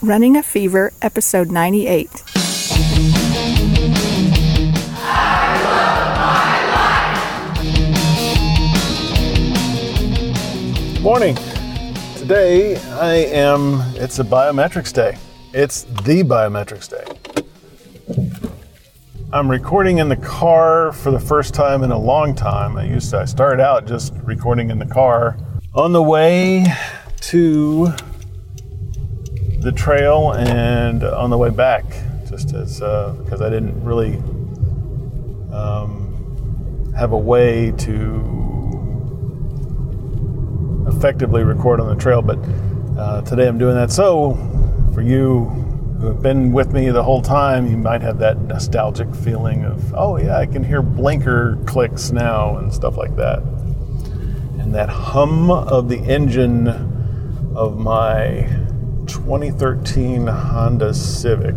Running a Fever, episode 98. Morning. Today it's a biometrics day. It's the biometrics day. I'm recording in the car for the first time in a long time. I started out just recording in the car on the way to the trail and on the way back, just as because I didn't really have a way to effectively record on the trail, but today I'm doing that. So for you who have been with me the whole time, you might have that nostalgic feeling of, oh yeah, I can hear blinker clicks now and stuff like that. And that hum of the engine of my 2013 Honda Civic.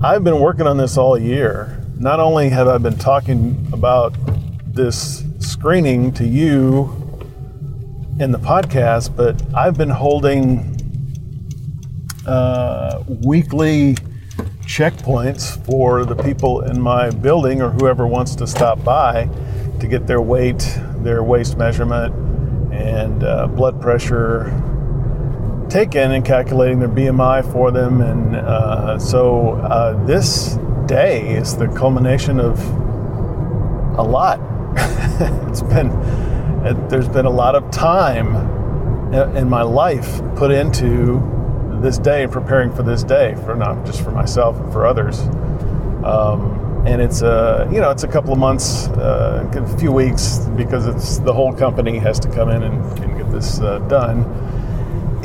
I've been working on this all year. Not only have I been talking about this screening to you in the podcast, but I've been holding weekly checkpoints for the people in my building or whoever wants to stop by to get their weight, their waist measurement, and blood pressure taken, and calculating their BMI for them. And so this day is the culmination of a lot. There's been a lot of time in my life put into this day and preparing for this day, for not just for myself and for others. And it's it's a couple of months, a few weeks, because it's the whole company has to come in and get this done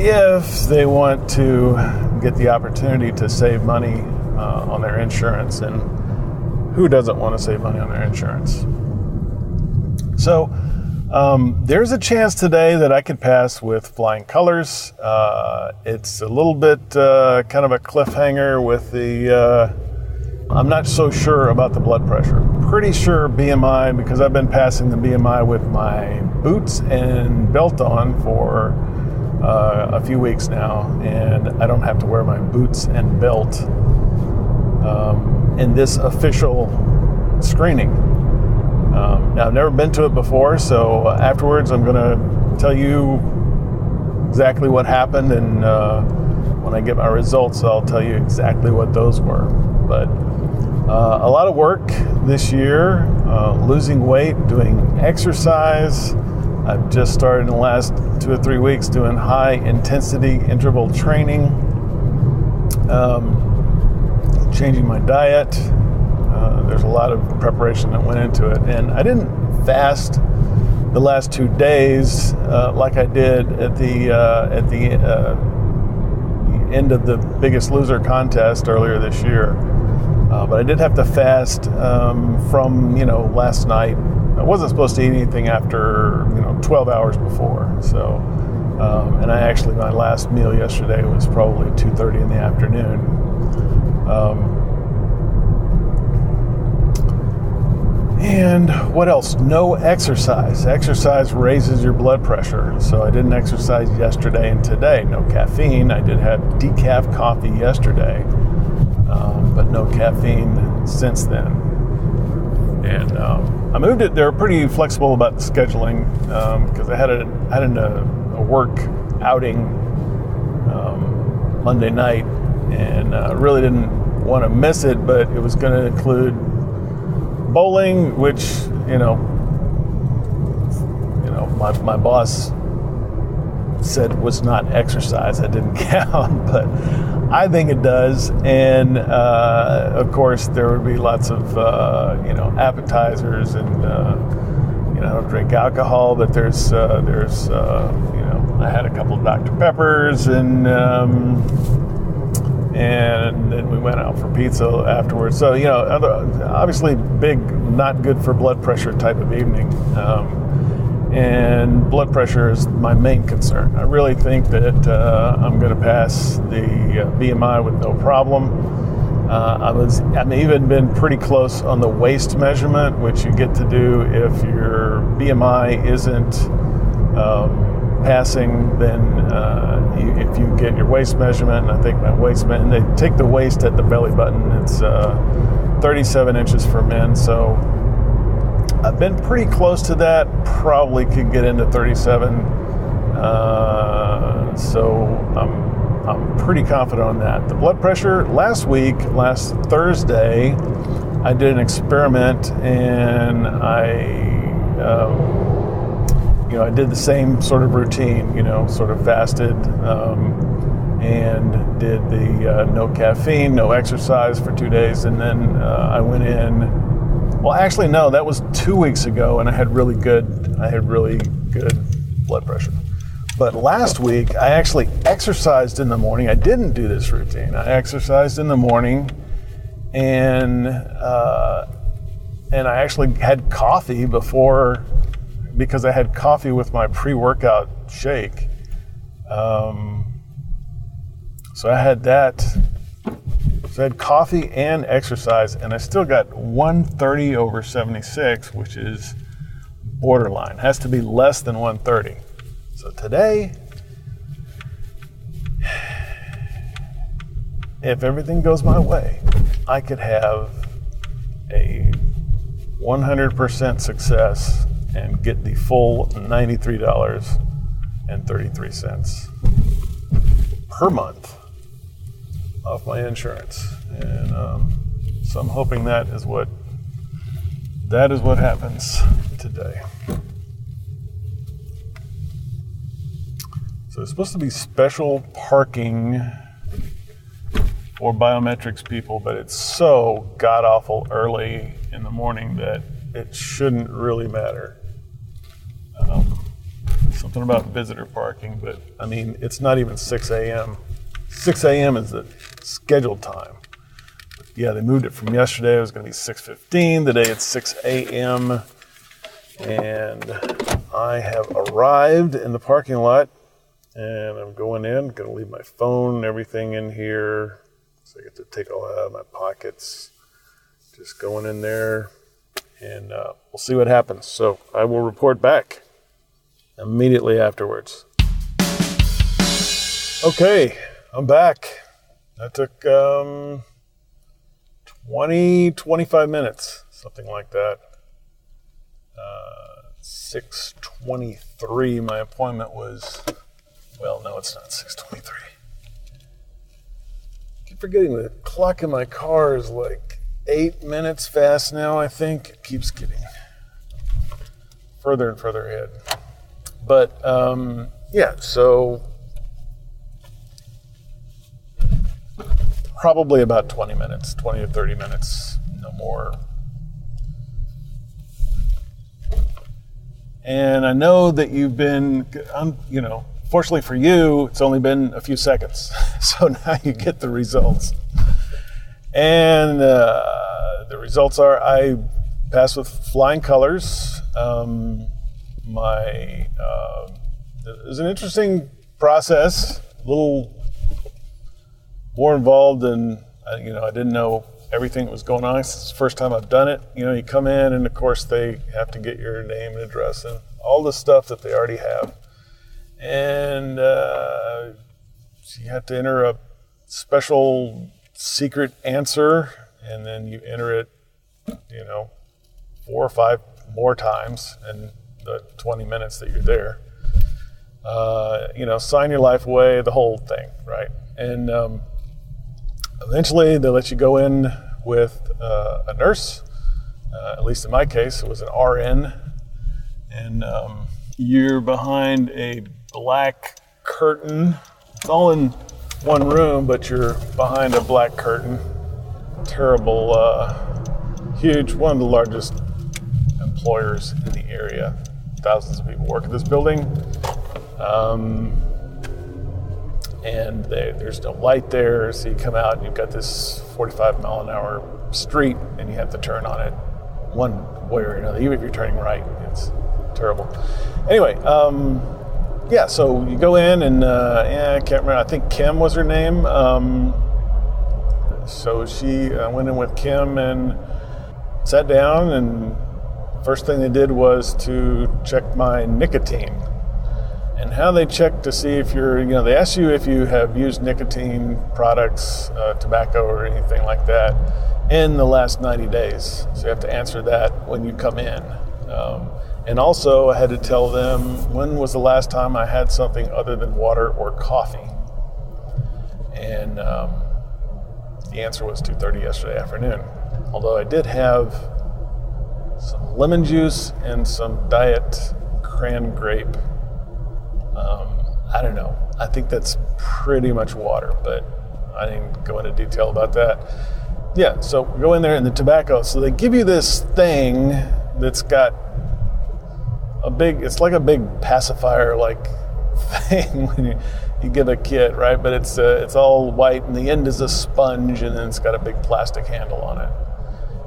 if they want to get the opportunity to save money on their insurance. And who doesn't want to save money on their insurance? So there's a chance today that I could pass with flying colors. It's a little bit kind of a cliffhanger with the, I'm not so sure about the blood pressure. Pretty sure BMI, because I've been passing the BMI with my boots and belt on for a few weeks now, and I don't have to wear my boots and belt in this official screening. Now, I've never been to it before, so afterwards I'm going to tell you exactly what happened, and when I get my results, I'll tell you exactly what those were. But a lot of work this year, losing weight, doing exercise. I've just started in the last 2 or 3 weeks doing high intensity interval training, changing my diet. There's a lot of preparation that went into it, and I didn't fast the last 2 days like I did at the end of the Biggest Loser contest earlier this year. But I did have to fast from last night. I wasn't supposed to eat anything after 12 hours before. So, and my last meal yesterday was probably 2:30 in the afternoon. And what else? No exercise. Exercise raises your blood pressure. So I didn't exercise yesterday and today. No caffeine. I did have decaf coffee yesterday, but no caffeine since then. And I moved it. They were pretty flexible about the scheduling because I had a work outing Monday night, and really didn't want to miss it, but it was going to include bowling, which my boss said was not exercise. That didn't count, but I think it does. And of course, there would be lots of appetizers, and I don't drink alcohol, but there's I had a couple of Dr. Peppers, and then we went out for pizza afterwards. So, obviously big, not good for blood pressure type of evening. And blood pressure is my main concern. I really think that I'm going to pass the BMI with no problem. I've even been pretty close on the waist measurement, which you get to do if your BMI isn't passing, then if you get your waist measurement, and I think my waist and they take the waist at the belly button, it's 37 inches for men. So I've been pretty close to that. Probably could get into 37. So I'm pretty confident on that. The blood pressure, last Thursday, I did an experiment, and I did the same sort of routine, sort of fasted, and did the no caffeine, no exercise for 2 days. And then I went in, well, actually, no, that was 2 weeks ago, and I had really good blood pressure. But last week, I actually exercised in the morning. I didn't do this routine. I exercised in the morning, and I actually had coffee before, because I had coffee with my pre-workout shake. So I had that. So I had coffee and exercise, and I still got 130/76, which is borderline. It has to be less than 130. So today, if everything goes my way, I could have a 100% success and get the full $93.33 per month off my insurance. And so I'm hoping that is what happens today. So it's supposed to be special parking for biometrics people, but it's so god-awful early in the morning that it shouldn't really matter. Something about visitor parking, but I mean, it's not even 6 a.m. 6 a.m. is the scheduled time. But yeah, they moved it from yesterday. It was going to be 6:15. Today it's 6 a.m. And I have arrived in the parking lot, and I'm going in, going to leave my phone and everything in here. So I get to take all that out of my pockets. Just going in there, and we'll see what happens. So I will report back immediately afterwards. Okay, I'm back. That took 25 minutes, something like that. 6:23, my appointment was, well, no, it's not 6:23. I keep forgetting the clock in my car is like 8 minutes fast now, I think. It keeps getting further and further ahead. But, yeah, so probably about 20 minutes, 20 to 30 minutes, no more. And I know that you've been, fortunately for you, it's only been a few seconds. So now you get the results. And the results are I passed with flying colors. It was an interesting process, a little more involved than, I didn't know everything that was going on. It's the first time I've done it. You come in, and of course they have to get your name and address and all the stuff that they already have. And so you have to enter a special secret answer, and then you enter it, 4 or 5 more times in the 20 minutes that you're there. Sign your life away, the whole thing, right? And eventually they let you go in with a nurse. At least in my case, it was an RN. And you're behind a black curtain. It's all in one room, but you're behind a black curtain. Terrible, huge, one of the largest employers in the area. Thousands of people work at this building. And there's no light there, so you come out and you've got this 45-mile-an-hour street, and you have to turn on it one way or another. Even if you're turning right, it's terrible. Anyway, so you go in, and I can't remember. I think Kim was her name. So I went in with Kim and sat down, and first thing they did was to check my nicotine. And how they check to see if they ask you if you have used nicotine products, tobacco or anything like that in the last 90 days. So you have to answer that when you come in. And also I had to tell them when was the last time I had something other than water or coffee. And the answer was 2:30 yesterday afternoon. Although I did have some lemon juice and some diet cran grape. I don't know. I think that's pretty much water, but I didn't go into detail about that. Yeah, so go in there and the tobacco. So they give you this thing that's got it's like a big pacifier like thing when you get a kit, right? But it's all white and the end is a sponge and then it's got a big plastic handle on it.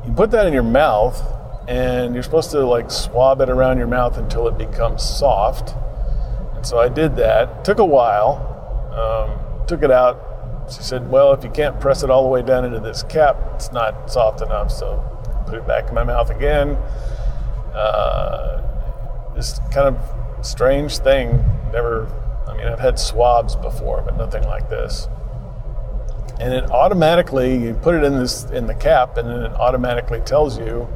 You put that in your mouth and you're supposed to like swab it around your mouth until it becomes soft. And so I did that. It took a while. Took it out. She said, well, if you can't press it all the way down into this cap, it's not soft enough. So put it back in my mouth again. This kind of strange thing. I've had swabs before, but nothing like this. And it automatically, you put it in the cap, and then it automatically tells you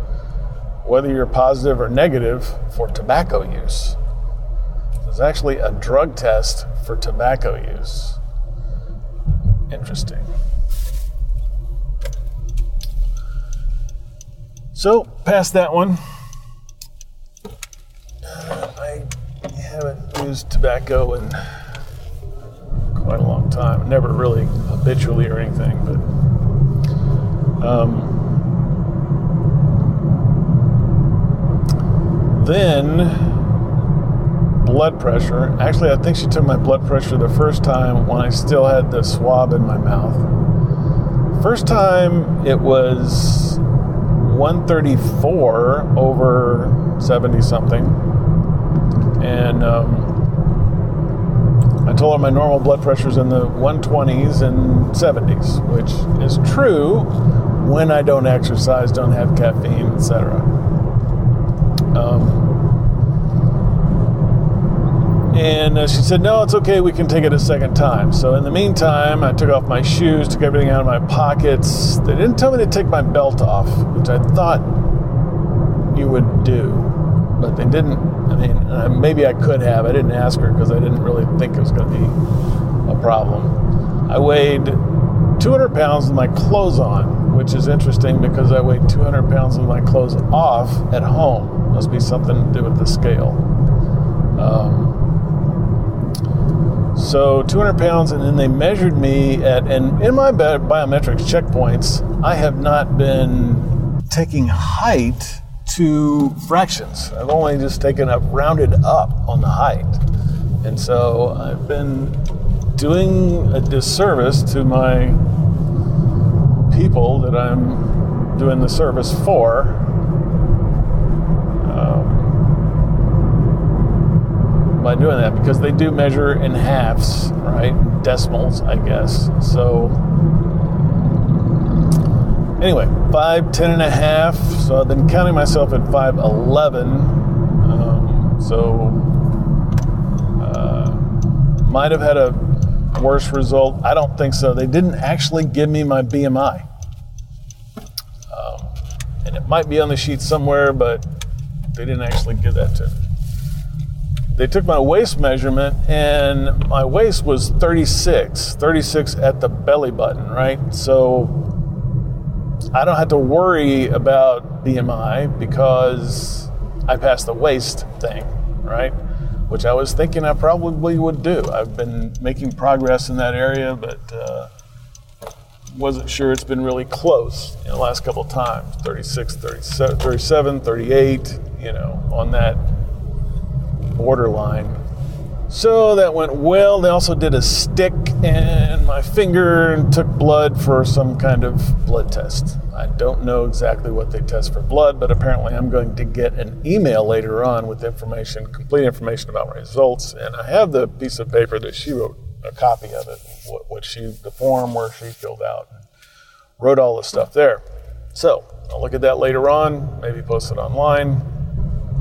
whether you're positive or negative for tobacco use. There's actually a drug test for tobacco use. Interesting. So, past that one, I haven't used tobacco in quite a long time. Never really habitually or anything, but then blood pressure. Actually, I think she took my blood pressure the first time when I still had the swab in my mouth. First time it was 134 over 70 something. And I told her my normal blood pressure's in the 120s and 70s, which is true when I don't exercise, don't have caffeine, etc. And she said, no, it's okay, we can take it a second time. So in the meantime, I took off my shoes, took everything out of my pockets. They didn't tell me to take my belt off, which I thought you would do, but they didn't. Maybe I could have. I didn't ask her because I didn't really think it was going to be a problem. I weighed 200 pounds with my clothes on, which is interesting because I weighed 200 pounds with my clothes off at home. Must be something to do with the scale. So 200 pounds, and then they measured me and in my biometrics checkpoints, I have not been taking height to fractions. I've only just rounded up on the height. And so I've been doing a disservice to my people that I'm doing the service for. By doing that, because they do measure in halves, right? Decimals, I guess. So anyway, 5'10" and a half. So I've been counting myself at 5'11". Might have had a worse result. I don't think so. They didn't actually give me my BMI. And it might be on the sheet somewhere, but they didn't actually give that to me. They took my waist measurement, and my waist was 36 at the belly button, right? So I don't have to worry about BMI because I passed the waist thing, right? Which I was thinking I probably would do. I've been making progress in that area, but wasn't sure it's been really close in the last couple of times. 36, 37, 38, on that borderline. So that went well. They also did a stick in my finger and took blood for some kind of blood test. I don't know exactly what they test for blood, but apparently I'm going to get an email later on with complete information about my results. And I have the piece of paper that she wrote a copy of it, the form where she filled out and wrote all the stuff there. So I'll look at that later on, maybe post it online.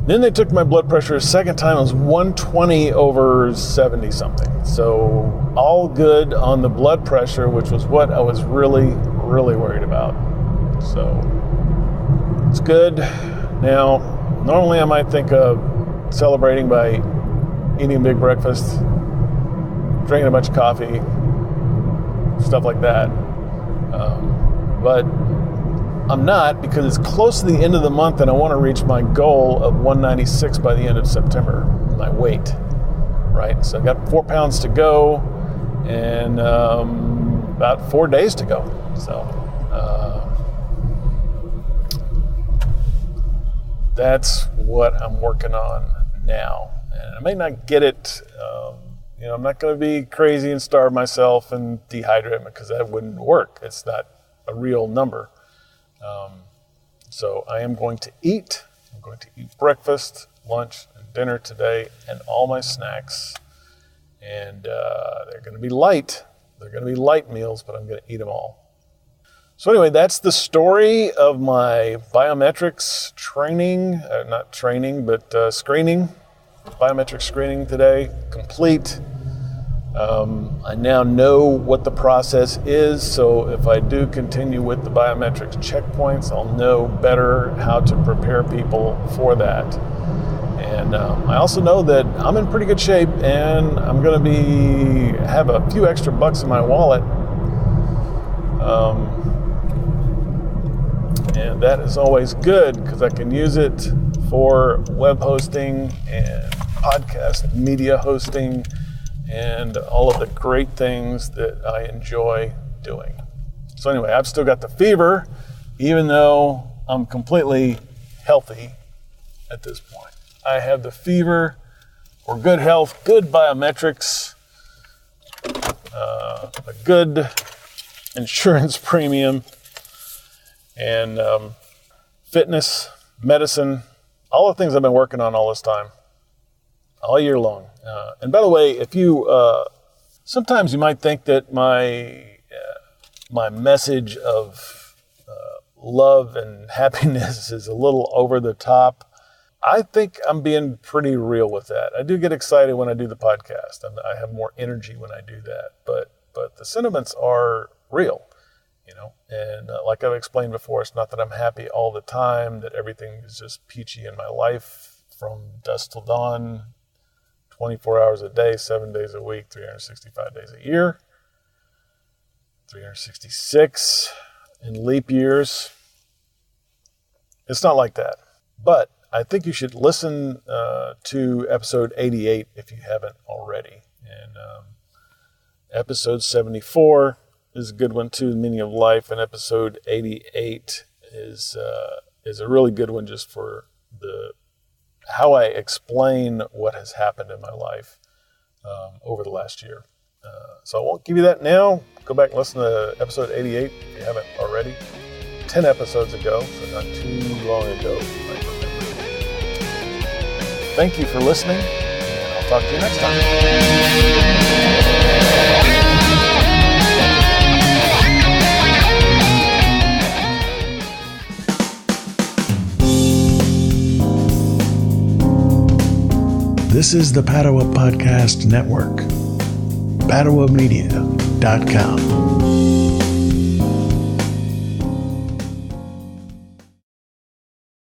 Then they took my blood pressure a second time. It was 120 over 70 something. So all good on the blood pressure, which was what I was really, really worried about. So it's good. Now, normally I might think of celebrating by eating a big breakfast, drinking a bunch of coffee, stuff like that. But I'm not, because it's close to the end of the month and I want to reach my goal of 196 by the end of September, my weight, right? So I've got 4 pounds to go and about 4 days to go. So that's what I'm working on now. And I may not get it, I'm not going to be crazy and starve myself and dehydrate because that wouldn't work. It's not a real number. So I am going to eat. I'm going to eat breakfast, lunch, and dinner today, and all my snacks. And they're going to be light. They're going to be light meals, but I'm going to eat them all. So anyway, that's the story of my biometrics training. Not training, but screening. Biometric screening today, complete. I now know what the process is, so if I do continue with the biometrics checkpoints, I'll know better how to prepare people for that. And I also know that I'm in pretty good shape, and I'm going to have a few extra bucks in my wallet. And that is always good because I can use it for web hosting and podcast media hosting and all of the great things that I enjoy doing. So anyway, I've still got the fever, even though I'm completely healthy at this point. I have the fever for good health, good biometrics, a good insurance premium, and fitness, medicine, all the things I've been working on all this time, all year long. And by the way, if you, sometimes you might think that my message of love and happiness is a little over the top. I think I'm being pretty real with that. I do get excited when I do the podcast. I have more energy when I do that, but the sentiments are real, and like I've explained before, it's not that I'm happy all the time, that everything is just peachy in my life from dusk till dawn, 24 hours a day, 7 days a week, 365 days a year, 366 in leap years. It's not like that. But I think you should listen to episode 88 if you haven't already. And episode 74 is a good one too, the meaning of life. And episode 88 is a really good one just for how I explain what has happened in my life over the last year. So I won't give you that now. Go back and listen to episode 88 if you haven't already. 10 episodes ago, so not too long ago. Thank you for listening, and I'll talk to you next time. This is the Padua Podcast Network. PaduaMedia.com.